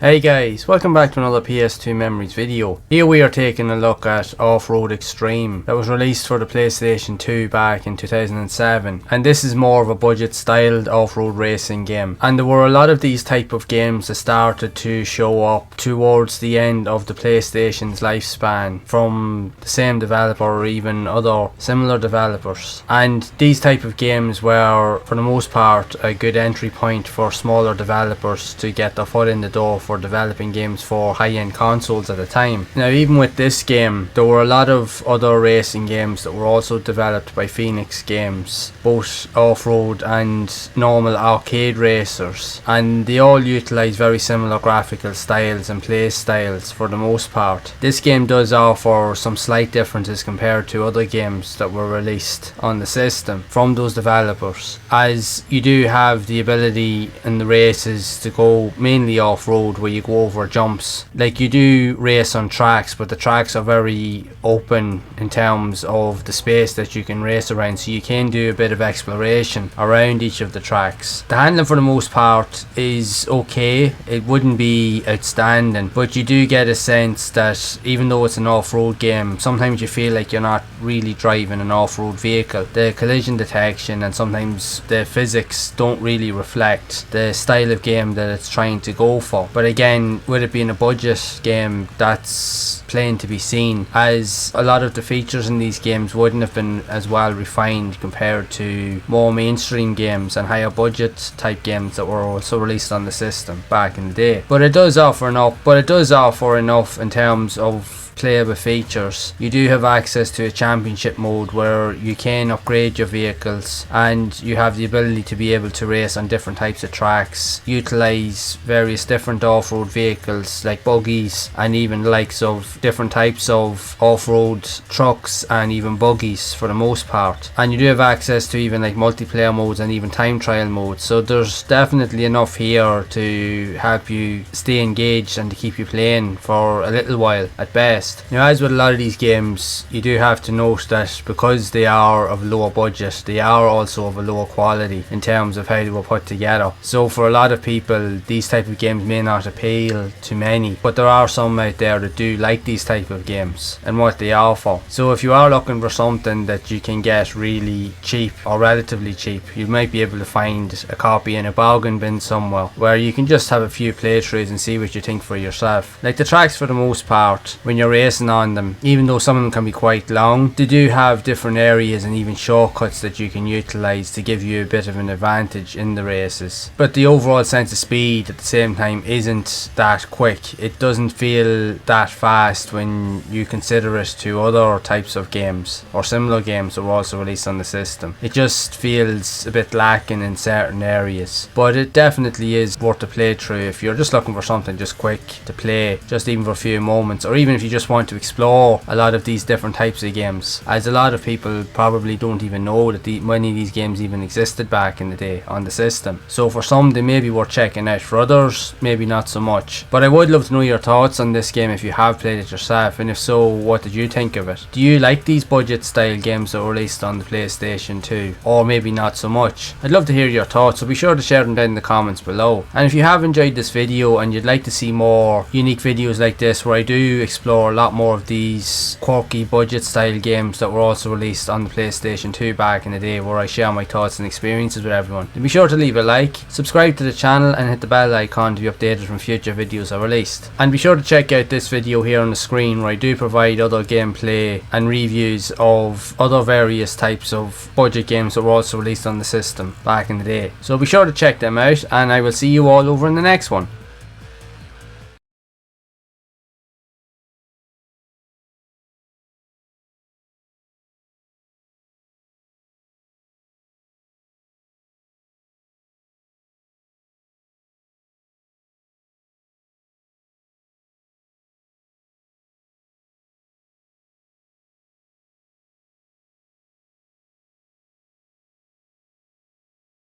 Hey guys, welcome back to another PS2 Memories video. Here we are taking a look at Offroad Extreme that was released for the PlayStation 2 back in 2007, and this is more of a budget styled off-road racing game, and there were a lot of these type of games that started to show up towards the end of the PlayStation's lifespan from the same developer or even other similar developers, and these type of games were for the most part a good entry point for smaller developers to get their foot in the door for developing games for high-end consoles at the time. Now even with this game, there were a lot of other racing games that were also developed by Phoenix Games, both off-road and normal arcade racers, and they all utilise very similar graphical styles and play styles for the most part. This game does offer some slight differences compared to other games that were released on the system from those developers, as you do have the ability in the races to go mainly off-road where you go over jumps. Like, you do race on tracks, but the tracks are very open in terms of the space that you can race around, so you can do a bit of exploration around each of the tracks. The handling for the most part is okay, it wouldn't be outstanding, but you do get a sense that even though it's an off-road game, sometimes you feel like you're not really driving an off-road vehicle. The collision detection and sometimes the physics don't really reflect the style of game that it's trying to go for. But again, with it being a budget game, that's plain to be seen, as a lot of the features in these games wouldn't have been as well refined compared to more mainstream games and higher budget type games that were also released on the system back in the day. But it does offer enough in terms of playable features. You do have access to a championship mode where you can upgrade your vehicles, and you have the ability to be able to race on different types of tracks, utilize various different off-road vehicles like buggies, and even the likes of different types of off-road trucks and even buggies for the most part. And you do have access to even like multiplayer modes and even time trial modes, so there's definitely enough here to help you stay engaged and to keep you playing for a little while at best. Now, as with a lot of these games, you do have to note that because they are of lower budget, they are also of a lower quality in terms of how they were put together. So for a lot of people, these type of games may not appeal to many, but there are some out there that do like these type of games and what they offer. So if you are looking for something that you can get really cheap or relatively cheap, you might be able to find a copy in a bargain bin somewhere where you can just have a few playthroughs and see what you think for yourself. Like, the tracks for the most part, when you're racing on them, even though some of them can be quite long, they do have different areas and even shortcuts that you can utilize to give you a bit of an advantage in the races. But the overall sense of speed at the same time isn't that quick. It doesn't feel that fast when you consider it to other types of games or similar games that were also released on the system. It just feels a bit lacking in certain areas, but it definitely is worth a playthrough if you're just looking for something just quick to play, just even for a few moments, or even if you just want to explore a lot of these different types of games, as a lot of people probably don't even know that many of these games even existed back in the day on the system. So for some, they may be worth checking out. For others, maybe not so much. But I would love to know your thoughts on this game if you have played it yourself, and if so, what did you think of it? Do you like these budget style games that were released on the PlayStation 2, or maybe not so much? I'd love to hear your thoughts, so be sure to share them down in the comments below. And if you have enjoyed this video and you'd like to see more unique videos like this where I do explore a lot more of these quirky budget style games that were also released on the PlayStation 2 back in the day, where I share my thoughts and experiences with everyone, then be sure to leave a like, subscribe to the channel, and hit the bell icon to be updated when future videos are released. And be sure to check out this video here on the screen where I do provide other gameplay and reviews of other various types of budget games that were also released on the system back in the day. So be sure to check them out, and I will see you all over in the next one.